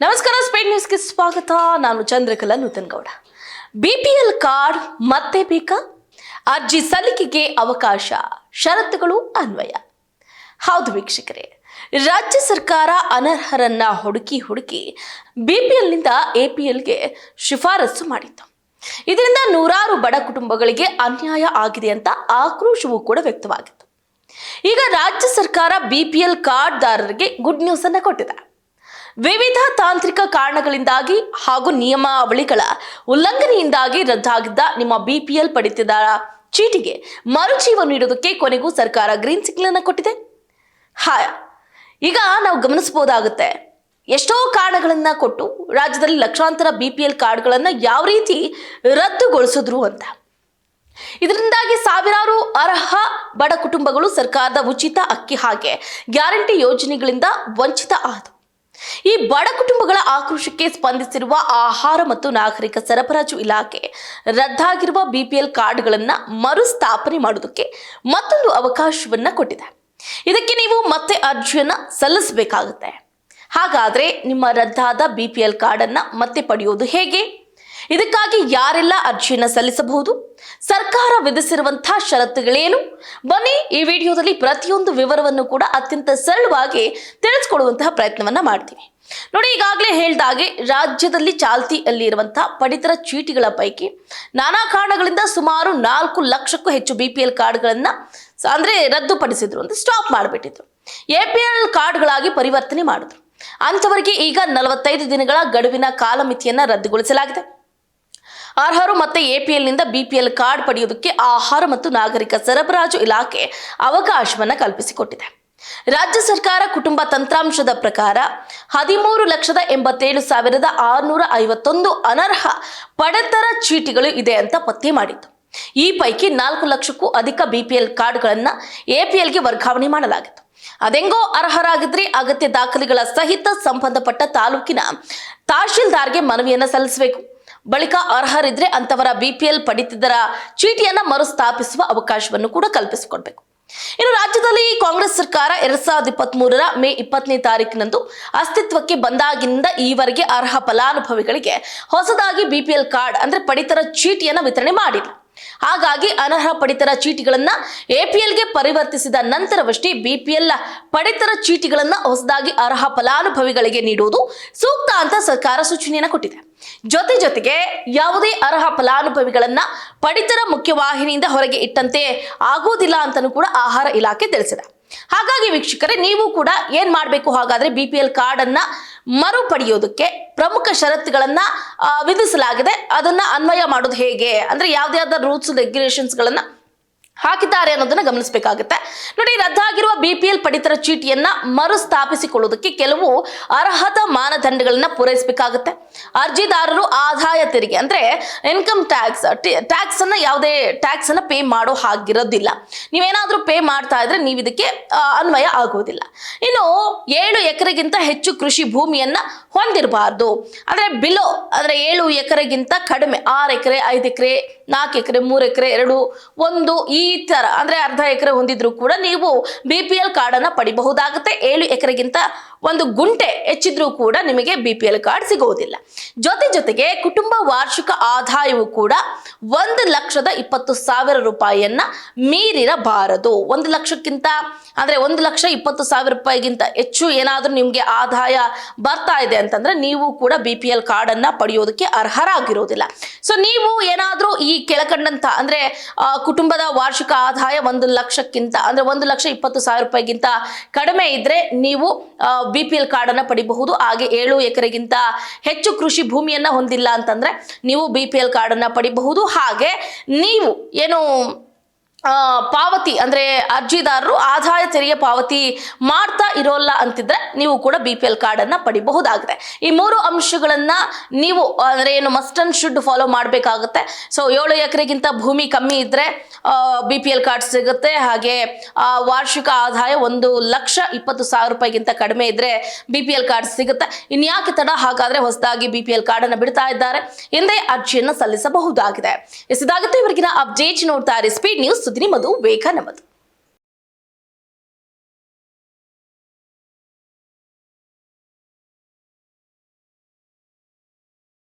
ನಮಸ್ಕಾರ, ಸ್ಪೇಡ್ ನ್ಯೂಸ್ಗೆ ಸ್ವಾಗತ. ನಾನು ಚಂದ್ರಕಲಾ ನೂತನಗೌಡ. ಬಿಪಿಎಲ್ ಕಾರ್ಡ್ ಮತ್ತೆ ಬೇಕಾ? ಅರ್ಜಿ ಸಲ್ಲಿಕೆಗೆ ಅವಕಾಶ, ಷರತ್ತುಗಳು ಅನ್ವಯ. ಹೌದು ವೀಕ್ಷಕರೇ, ರಾಜ್ಯ ಸರ್ಕಾರ ಅನರ್ಹರನ್ನ ಹುಡುಕಿ ಬಿಪಿಎಲ್ನಿಂದ ಎಪಿಎಲ್ಗೆ ಶಿಫಾರಸು ಮಾಡಿತ್ತು. ಇದರಿಂದ ನೂರಾರು ಬಡ ಕುಟುಂಬಗಳಿಗೆ ಅನ್ಯಾಯ ಆಗಿದೆ ಅಂತ ಆಕ್ರೋಶವೂ ಕೂಡ ವ್ಯಕ್ತವಾಗಿತ್ತು. ಈಗ ರಾಜ್ಯ ಸರ್ಕಾರ ಬಿಪಿಎಲ್ ಕಾರ್ಡ್ದಾರರಿಗೆ ಗುಡ್ ನ್ಯೂಸ್ ಅನ್ನ ಕೊಟ್ಟಿದೆ. ವಿವಿಧ ತಾಂತ್ರಿಕ ಕಾರಣಗಳಿಂದಾಗಿ ಹಾಗೂ ನಿಯಮಾವಳಿಗಳ ಉಲ್ಲಂಘನೆಯಿಂದಾಗಿ ರದ್ದಾಗಿದ್ದ ನಿಮ್ಮ ಬಿಪಿಎಲ್ ಪಡಿತದಾರ ಚೀಟಿಗೆ ಮರುಜೀವ ನೀಡೋದಕ್ಕೆ ಕೊನೆಗೂ ಸರ್ಕಾರ ಗ್ರೀನ್ ಸಿಗ್ನಲ್ ಅನ್ನು ಕೊಟ್ಟಿದೆ. ಈಗ ನಾವು ಗಮನಿಸಬಹುದಾಗುತ್ತೆ, ಎಷ್ಟೋ ಕಾರಣಗಳನ್ನ ಕೊಟ್ಟು ರಾಜ್ಯದಲ್ಲಿ ಲಕ್ಷಾಂತರ ಬಿಪಿಎಲ್ ಕಾರ್ಡ್ಗಳನ್ನ ಯಾವ ರೀತಿ ರದ್ದುಗೊಳಿಸಿದ್ರು ಅಂತ. ಇದರಿಂದಾಗಿ ಸಾವಿರಾರು ಅರ್ಹ ಬಡ ಕುಟುಂಬಗಳು ಸರ್ಕಾರದ ಉಚಿತ ಅಕ್ಕಿ ಹಾಗೆ ಗ್ಯಾರಂಟಿ ಯೋಜನೆಗಳಿಂದ ವಂಚಿತ ಆದವು. ಈ ಬಡ ಕುಟುಂಬಗಳ ಆಕ್ರೋಶಕ್ಕೆ ಸ್ಪಂದಿಸಿರುವ ಆಹಾರ ಮತ್ತು ನಾಗರಿಕ ಸರಬರಾಜು ಇಲಾಖೆ ರದ್ದಾಗಿರುವ ಬಿಪಿಎಲ್ ಕಾರ್ಡ್ಗಳನ್ನ ಮರುಸ್ಥಾಪನೆ ಮಾಡೋದಕ್ಕೆ ಮತ್ತೊಂದು ಅವಕಾಶವನ್ನ ಕೊಟ್ಟಿದೆ. ಇದಕ್ಕೆ ನೀವು ಮತ್ತೆ ಅರ್ಜಿಯನ್ನ ಸಲ್ಲಿಸಬೇಕಾಗುತ್ತೆ. ಹಾಗಾದ್ರೆ ನಿಮ್ಮ ರದ್ದಾದ ಬಿಪಿಎಲ್ ಕಾರ್ಡ್ ಅನ್ನ ಮತ್ತೆ ಪಡೆಯೋದು ಹೇಗೆ? ಇದಕ್ಕಾಗಿ ಯಾರೆಲ್ಲ ಅರ್ಜಿಯನ್ನ ಸಲ್ಲಿಸಬಹುದು? ಸರ್ಕಾರ ವಿಧಿಸಿರುವಂತಹ ಷರತ್ತುಗಳೇನು? ಬನ್ನಿ ಈ ವಿಡಿಯೋದಲ್ಲಿ ಪ್ರತಿಯೊಂದು ವಿವರವನ್ನು ಕೂಡ ಅತ್ಯಂತ ಸರಳವಾಗಿ ತಿಳಿಸ್ಕೊಡುವಂತಹ ಪ್ರಯತ್ನವನ್ನ ಮಾಡ್ತೀವಿ. ನೋಡಿ, ಈಗಾಗಲೇ ಹೇಳ್ದಾಗೆ ರಾಜ್ಯದಲ್ಲಿ ಚಾಲ್ತಿಯಲ್ಲಿ ಇರುವಂತಹ ಪಡಿತರ ಚೀಟಿಗಳ ಪೈಕಿ ನಾನಾ ಕಾರಣಗಳಿಂದ ಸುಮಾರು 4 ಲಕ್ಷಕ್ಕೂ ಹೆಚ್ಚು ಬಿಪಿಎಲ್ ಕಾರ್ಡ್ಗಳನ್ನ ರದ್ದುಪಡಿಸಿದ್ರು ಅಂತ ಸ್ಟಾಪ್ ಮಾಡಿಬಿಟ್ಟಿದ್ರು. ಎಪಿಎಲ್ ಕಾರ್ಡ್ಗಳಾಗಿ ಪರಿವರ್ತನೆ ಮಾಡಿದ್ರು. ಅಂತವರಿಗೆ ಈಗ 45 ದಿನಗಳ ಗಡುವಿನ ಕಾಲಮಿತಿಯನ್ನ ರದ್ದುಗೊಳಿಸಲಾಗಿದೆ. ಅರ್ಹರು ಮತ್ತೆ ಎಪಿಎಲ್ನಿಂದ ಬಿಪಿಎಲ್ ಕಾರ್ಡ್ ಪಡೆಯುವುದಕ್ಕೆ ಆಹಾರ ಮತ್ತು ನಾಗರಿಕ ಸರಬರಾಜು ಇಲಾಖೆ ಅವಕಾಶವನ್ನ ಕಲ್ಪಿಸಿಕೊಟ್ಟಿದೆ. ರಾಜ್ಯ ಸರ್ಕಾರ ಕುಟುಂಬ ತಂತ್ರಾಂಶದ ಪ್ರಕಾರ 13,87,651 ಅನರ್ಹ ಪಡಿತರ ಚೀಟಿಗಳು ಇದೆ ಅಂತ ಪತ್ತೆ ಮಾಡಿತ್ತು. ಈ ಪೈಕಿ 4 ಲಕ್ಷಕ್ಕೂ ಅಧಿಕ ಬಿಪಿಎಲ್ ಕಾರ್ಡ್ಗಳನ್ನ ಎಪಿಎಲ್ಗೆ ವರ್ಗಾವಣೆ ಮಾಡಲಾಗಿತ್ತು. ಅದೆಂಗೋ ಅರ್ಹರಾಗಿದ್ರೆ ಅಗತ್ಯ ದಾಖಲೆಗಳ ಸಹಿತ ಸಂಬಂಧಪಟ್ಟ ತಾಲೂಕಿನ ತಹಶೀಲ್ದಾರ್ಗೆ ಮನವಿಯನ್ನ ಸಲ್ಲಿಸಬೇಕು. ಬಳಿಕ ಅರ್ಹರಿದ್ರೆ ಅಂತವರ ಬಿಪಿಎಲ್ ಪಡಿತಿದ್ದರ ಚೀಟಿಯನ್ನ ಮರುಸ್ಥಾಪಿಸುವ ಅವಕಾಶವನ್ನು ಕೂಡ ಕಲ್ಪಿಸಿಕೊಡ್ಬೇಕು. ಇನ್ನು ರಾಜ್ಯದಲ್ಲಿ ಕಾಂಗ್ರೆಸ್ ಸರ್ಕಾರ 2023 ಮೇ 20ನೇ ತಾರೀಕಿನಂದು ಅಸ್ತಿತ್ವಕ್ಕೆ ಬಂದಾಗಿನಿಂದ ಈವರೆಗೆ ಅರ್ಹ ಫಲಾನುಭವಿಗಳಿಗೆ ಹೊಸದಾಗಿ ಬಿಪಿಎಲ್ ಕಾರ್ಡ್ ಪಡಿತರ ಚೀಟಿಯನ್ನ ವಿತರಣೆ ಮಾಡಿಲ್ಲ. ಹಾಗಾಗಿ ಅನರ್ಹ ಪಡಿತರ ಚೀಟಿಗಳನ್ನ ಎಪಿಎಲ್ಗೆ ಪರಿವರ್ತಿಸಿದ ನಂತರವಷ್ಟೇ ಬಿಪಿಎಲ್ ಪಡಿತರ ಚೀಟಿಗಳನ್ನ ಹೊಸದಾಗಿ ಅರ್ಹ ಫಲಾನುಭವಿಗಳಿಗೆ ನೀಡುವುದು ಸೂಕ್ತ ಅಂತ ಸರ್ಕಾರ ಸೂಚನೆಯನ್ನು ಕೊಟ್ಟಿದೆ. ಜೊತೆಗೆ ಯಾವುದೇ ಅರ್ಹ ಫಲಾನುಭವಿಗಳನ್ನ ಪಡಿತರ ಮುಖ್ಯವಾಹಿನಿಯಿಂದ ಹೊರಗೆ ಇಟ್ಟಂತೆ ಆಗುವುದಿಲ್ಲ ಅಂತಲೂ ಕೂಡ ಆಹಾರ ಇಲಾಖೆ ತಿಳಿಸಿದೆ. ಹಾಗಾಗಿ ವೀಕ್ಷಕರೇ, ನೀವು ಕೂಡ ಏನ್ ಮಾಡಬೇಕು? ಹಾಗಾದ್ರೆ ಬಿಪಿಎಲ್ ಕಾರ್ಡ್ ಅನ್ನ ಮರುಪಡೆಯೋದಕ್ಕೆ ಪ್ರಮುಖ ಷರತ್ತುಗಳನ್ನ ವಿಧಿಸಲಾಗಿದೆ. ಅದನ್ನ ಅನ್ವಯ ಮಾಡೋದು ಹೇಗೆ ಯಾವ್ದಾವ್ದು ರೂಲ್ಸ್ ರೆಗ್ಯುಲೇಷನ್ಸ್ ಗಳನ್ನ ಹಾಕಿದ್ದಾರೆ ಅನ್ನೋದನ್ನ ಗಮನಿಸಬೇಕಾಗುತ್ತೆ. ನೋಡಿ, ರದ್ದಾಗಿರುವ ಬಿಪಿಎಲ್ ಪಡಿತರ ಚೀಟಿಯನ್ನ ಮರುಸ್ಥಾಪಿಸಿಕೊಳ್ಳುವುದಕ್ಕೆ ಕೆಲವು ಅರ್ಹತಾ ಮಾನದಂಡಗಳನ್ನ ಪೂರೈಸಬೇಕಾಗುತ್ತೆ. ಅರ್ಜಿದಾರರು ಆದಾಯ ತೆರಿಗೆ ಇನ್ಕಮ್ ಟ್ಯಾಕ್ಸ್ ಅನ್ನ ಯಾವುದೇ ಟ್ಯಾಕ್ಸ್ ಅನ್ನ ಪೇ ಮಾಡೋ ಹಾಗಿರೋದಿಲ್ಲ. ನೀವೇನಾದ್ರೂ ಪೇ ಮಾಡ್ತಾ ಇದ್ರೆ ನೀವು ಇದಕ್ಕೆ ಅನ್ವಯ ಆಗುವುದಿಲ್ಲ. ಇನ್ನು 7 ಎಕರೆಗಿಂತ ಹೆಚ್ಚು ಕೃಷಿ ಭೂಮಿಯನ್ನ ಹೊಂದಿರಬಾರ್ದು. ಬಿಲೋ 7 ಎಕರೆಗಿಂತ ಕಡಿಮೆ 6 ಎಕರೆ 5 ಎಕರೆ 4 ಎಕರೆ 3 ಎಕರೆ 2 1 ಈ ತರ ಅರ್ಧ ಎಕರೆ ಹೊಂದಿದ್ರು ಕೂಡ ನೀವು ಬಿಪಿಎಲ್ ಕಾರ್ಡ್ ಅನ್ನ ಪಡಿಬಹುದಾಗುತ್ತೆ. 7 ಎಕರೆಗಿಂತ 1 ಗುಂಟೆ ಹೆಚ್ಚಿದ್ರೂ ಕೂಡ ನಿಮಗೆ ಬಿಪಿಎಲ್ ಕಾರ್ಡ್ ಸಿಗುವುದಿಲ್ಲ. ಜೊತೆಗೆ ಕುಟುಂಬ ವಾರ್ಷಿಕ ಆದಾಯವು ಕೂಡ 1,20,000 ರೂಪಾಯಿಯನ್ನ ಮೀರಿರಬಾರದು. 1 ಲಕ್ಷಕ್ಕಿಂತ 1,20,000 ರೂಪಾಯಿಗಿಂತ ಹೆಚ್ಚು ಏನಾದ್ರೂ ನಿಮ್ಗೆ ಆದಾಯ ಬರ್ತಾ ಇದೆ ಅಂತಂದ್ರೆ ನೀವು ಕೂಡ ಬಿಪಿಎಲ್ ಕಾರ್ಡ್ ಅನ್ನ ಪಡೆಯೋದಕ್ಕೆ ಅರ್ಹರಾಗಿರೋದಿಲ್ಲ. ಸೊ ನೀವು ಏನಾದ್ರೂ ಈ ಕೆಳಕಂಡಂತ ಕುಟುಂಬದ ವಾರ್ಷಿಕ ಆದಾಯ 1 ಲಕ್ಷಕ್ಕಿಂತ 1,20,000 ರೂಪಾಯಿಗಿಂತ ಕಡಿಮೆ ಇದ್ರೆ ನೀವು ಬಿಪಿಎಲ್ ಕಾರ್ಡ್ ಅನ್ನ ಪಡಿಬಹುದು. ಹಾಗೆ 7 ಎಕರೆಗಿಂತ ಹೆಚ್ಚು ಕೃಷಿ ಭೂಮಿಯನ್ನ ಹೊಂದಿಲ್ಲ ಅಂತಂದ್ರೆ ನೀವು ಬಿಪಿಎಲ್ ಕಾರ್ಡ್ ಅನ್ನ ಪಡಿಬಹುದು. ಹಾಗೆ ನೀವು ಏನು ಪಾವತಿ ಅರ್ಜಿದಾರರು ಆದಾಯ ತೆರಿಗೆ ಪಾವತಿ ಮಾಡ್ತಾ ಇರೋಲ್ಲ ಅಂತಿದ್ರೆ ನೀವು ಕೂಡ ಬಿಪಿಎಲ್ ಕಾರ್ಡ್ ಅನ್ನ ಪಡಿಬಹುದಾಗಿದೆ. ಈ 3 ಅಂಶಗಳನ್ನ ನೀವು ಮಸ್ಟ್ ಅಂಡ್ ಶುಡ್ ಫಾಲೋ ಮಾಡಬೇಕಾಗುತ್ತೆ. ಸೊ 7 ಎಕರೆಗಿಂತ ಭೂಮಿ ಕಮ್ಮಿ ಇದ್ರೆ ಬಿಪಿಎಲ್ ಕಾರ್ಡ್ ಸಿಗುತ್ತೆ. ಹಾಗೆ ವಾರ್ಷಿಕ ಆದಾಯ 1,20,000 ರೂಪಾಯಿಗಿಂತ ಕಡಿಮೆ ಇದ್ರೆ ಬಿಪಿಎಲ್ ಕಾರ್ಡ್ ಸಿಗುತ್ತೆ. ಇನ್ಯಾಕೆ ತಡ? ಹಾಗಾದ್ರೆ ಹೊಸದಾಗಿ ಬಿಪಿಎಲ್ ಕಾರ್ಡ್ ಅನ್ನ ಬಿಡ್ತಾ ಇದ್ದಾರೆ, ಹಿಂದೆ ಅರ್ಜಿಯನ್ನ ಸಲ್ಲಿಸಬಹುದಾಗಿದೆ. ಇದಾಗುತ್ತೆ ಇವರಿಗಿನ ಅಪ್ಡೇಟ್. ನೋಡ್ತಾ ಇರಿ ಸ್ಪೀಡ್ ನ್ಯೂಸ್, ಸುದ್ದಿ ನಿಮ್ಮದು, ವೇಗ ನಮ್ಮದು.